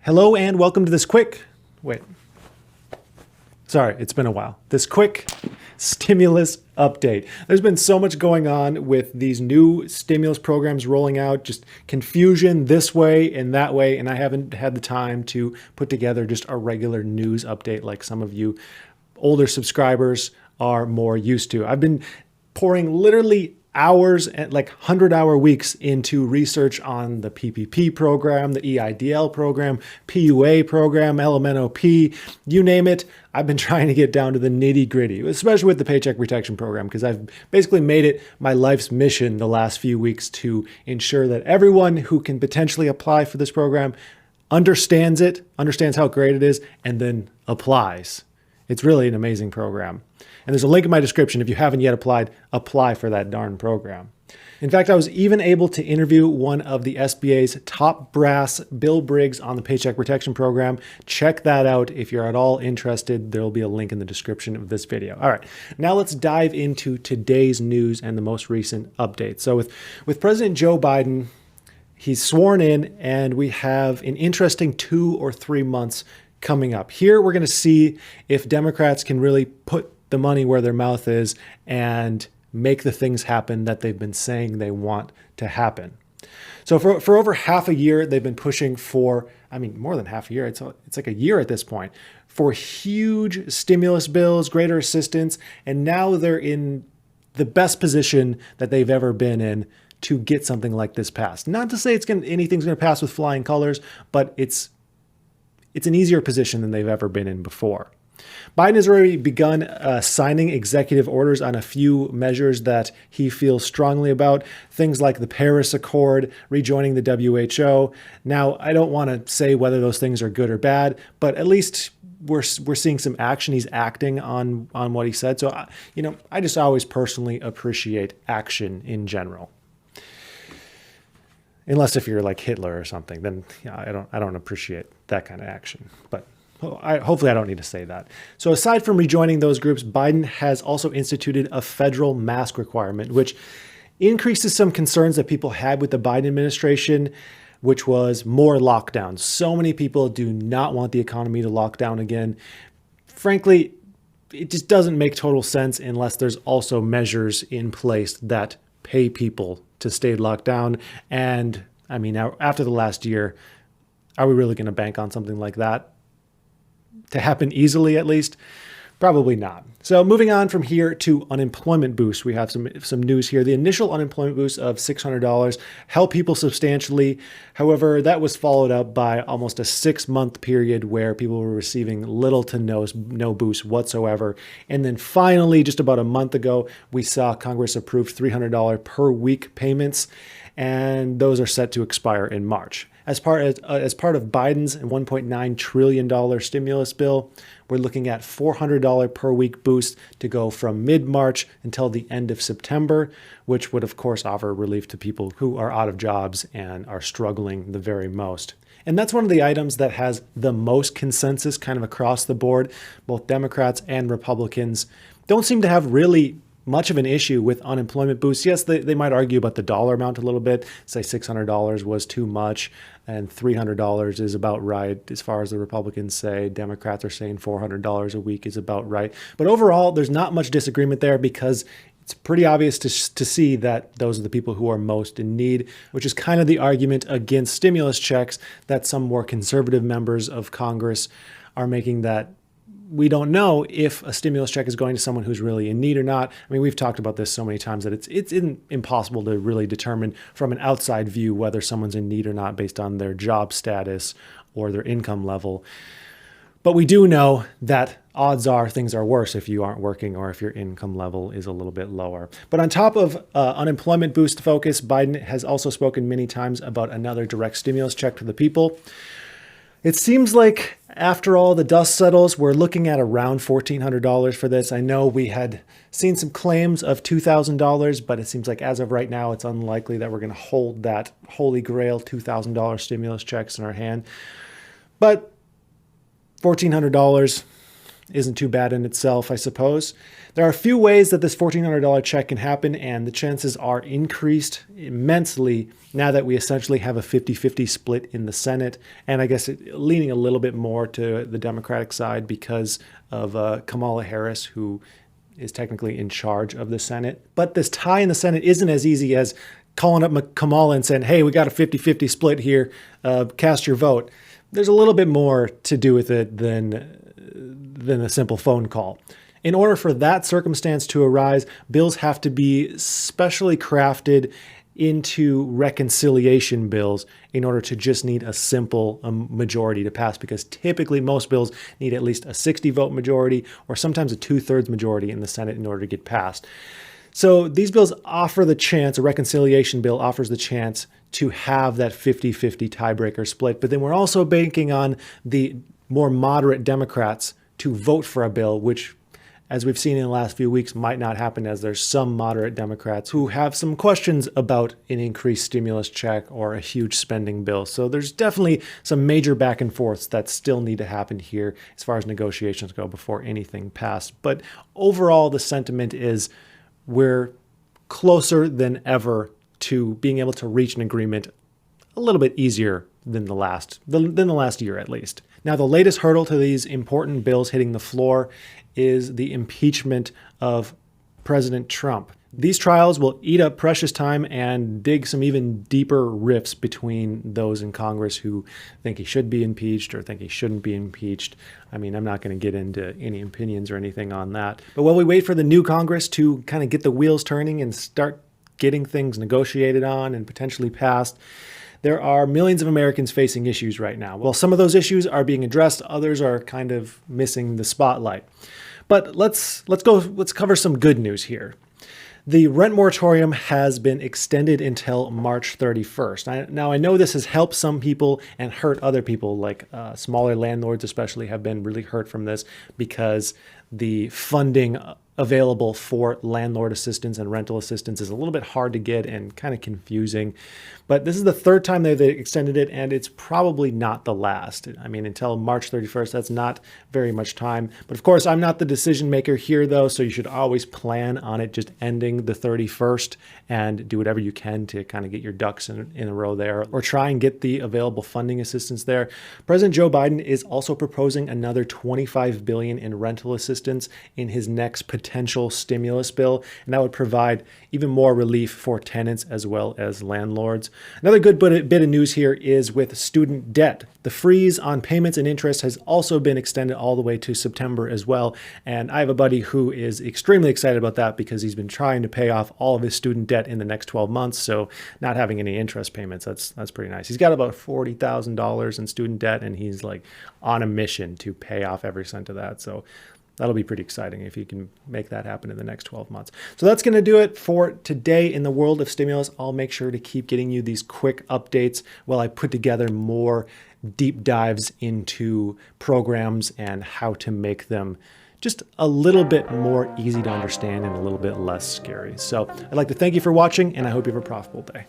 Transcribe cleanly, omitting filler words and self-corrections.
Hello and welcome to this quick, sorry, it's been a while. This quick stimulus update. There's been so much going on with these new stimulus programs rolling out, just confusion this way and that way, and I haven't had the time to put together just a regular news update like some of you older subscribers are more used to. I've been pouring literally hours and like 100-hour weeks into research on the PPP program, the EIDL program, PUA program, LMNOP, you name it. I've been trying to get down to the nitty gritty, especially with the Paycheck Protection Program, because I've basically made it my life's mission the last few weeks to ensure that everyone who can potentially apply for this program understands it, understands how great it is, and then applies. It's really an amazing program. And there's a link in my description. If you haven't yet applied, apply for that darn program. In fact, I was even able to interview one of the SBA's top brass, Bill Briggs, on the Paycheck Protection Program. Check that out if you're at all interested. There will be a link in the description of this video. All right, now let's dive into today's news and the most recent updates. So with President Joe Biden, he's sworn in, and we have an interesting 2 or 3 months coming up. Here, we're going to see if Democrats can really put the money where their mouth is and make the things happen that they've been saying they want to happen. So for over half a year, they've been pushing for, I mean, more than half a year, it's like a year at this point, for huge stimulus bills, greater assistance, and now they're in the best position that they've ever been in to get something like this passed. Not to say anything's going to pass with flying colors, but it's an easier position than they've ever been in before. Biden has already begun signing executive orders on a few measures that he feels strongly about, things like the Paris Accord, rejoining the WHO. Now, I don't want to say whether those things are good or bad, but at least we're seeing some action. He's acting on what he said. So, I just always personally appreciate action in general. Unless if you're like Hitler or something, then I don't appreciate that kind of action. But hopefully I don't need to say that. So aside from rejoining those groups, Biden has also instituted a federal mask requirement, which increases some concerns that people had with the Biden administration, which was more lockdowns. So many people do not want the economy to lock down again. Frankly, it just doesn't make total sense unless there's also measures in place that pay people to stay locked down. And I mean, after the last year, are we really going to bank on something like that to happen easily, at least? Probably not. So moving on from here to unemployment boost, we have some news here. The initial unemployment boost of $600 helped people substantially. However, that was followed up by almost a 6-month period where people were receiving little to no boost whatsoever. And then finally, just about a month ago, we saw Congress approve $300 per week payments, and those are set to expire in March. As part of Biden's $1.9 trillion stimulus bill, we're looking at $400 per week boost to go from mid-March until the end of September, which would, of course, offer relief to people who are out of jobs and are struggling the very most. And that's one of the items that has the most consensus kind of across the board. Both Democrats and Republicans don't seem to have really much of an issue with unemployment boosts. Yes, they might argue about the dollar amount a little bit, say $600 was too much and $300 is about right as far as the Republicans say. Democrats are saying $400 a week is about right. But overall, there's not much disagreement there because it's pretty obvious to see that those are the people who are most in need, which is kind of the argument against stimulus checks that some more conservative members of Congress are making, that we don't know if a stimulus check is going to someone who's really in need or not. I mean, we've talked about this so many times that it's impossible to really determine from an outside view whether someone's in need or not based on their job status or their income level. But we do know that odds are things are worse if you aren't working or if your income level is a little bit lower. But on top of unemployment boost focus, Biden has also spoken many times about another direct stimulus check to the people. It seems like after all the dust settles, we're looking at around $1,400 for this. I know we had seen some claims of $2,000, but it seems like as of right now, it's unlikely that we're going to hold that holy grail $2,000 stimulus checks in our hand. But $1,400, isn't too bad in itself, I suppose. There are a few ways that this $1,400 check can happen, and the chances are increased immensely now that we essentially have a 50-50 split in the Senate, and I guess leaning a little bit more to the Democratic side because of Kamala Harris, who is technically in charge of the Senate. But this tie in the Senate isn't as easy as calling up Kamala and saying, hey, we got a 50-50 split here, cast your vote. There's a little bit more to do with it than a simple phone call. In order for that circumstance to arise, bills have to be specially crafted into reconciliation bills in order to just need a simple majority to pass, because typically most bills need at least a 60-vote majority or sometimes a 2/3 majority in the Senate in order to get passed. So these bills offer the chance, a reconciliation bill offers the chance to have that 50-50 tiebreaker split, but then we're also banking on the more moderate Democrats to vote for a bill, which, as we've seen in the last few weeks, might not happen, as there's some moderate Democrats who have some questions about an increased stimulus check or a huge spending bill. So there's definitely some major back and forths that still need to happen here as far as negotiations go before anything passed. But overall, the sentiment is we're closer than ever to being able to reach an agreement a little bit easier than the last year at least. Now, the latest hurdle to these important bills hitting the floor is the impeachment of President Trump. These trials will eat up precious time and dig some even deeper rifts between those in Congress who think he should be impeached or think he shouldn't be impeached. I mean, I'm not going to get into any opinions or anything on that. But while we wait for the new Congress to kind of get the wheels turning and start getting things negotiated on and potentially passed, there are millions of Americans facing issues right now. Well, some of those issues are being addressed, others are kind of missing the spotlight. But let's cover some good news here. The rent moratorium has been extended until March 31st. Now, I know this has helped some people and hurt other people, like smaller landlords especially have been really hurt from this because the funding available for landlord assistance and rental assistance is a little bit hard to get and kind of confusing. But this is the third time they've extended it, and it's probably not the last. I mean, until March 31st, that's not very much time. But of course, I'm not the decision maker here, though, so you should always plan on it just ending the 31st and do whatever you can to kind of get your ducks in a row there, or try and get the available funding assistance there. President Joe Biden is also proposing another $25 billion in rental assistance in his next potential stimulus bill, and that would provide even more relief for tenants as well as landlords. Another good bit of news here is with student debt. The freeze on payments and interest has also been extended all the way to September as well, and I have a buddy who is extremely excited about that because he's been trying to pay off all of his student debt in the next 12 months, so not having any interest payments, that's pretty nice. He's got about $40,000 in student debt, and he's like on a mission to pay off every cent of that, so that'll be pretty exciting if you can make that happen in the next 12 months. So that's going to do it for today in the world of stimulus. I'll make sure to keep getting you these quick updates while I put together more deep dives into programs and how to make them just a little bit more easy to understand and a little bit less scary. So I'd like to thank you for watching, and I hope you have a profitable day.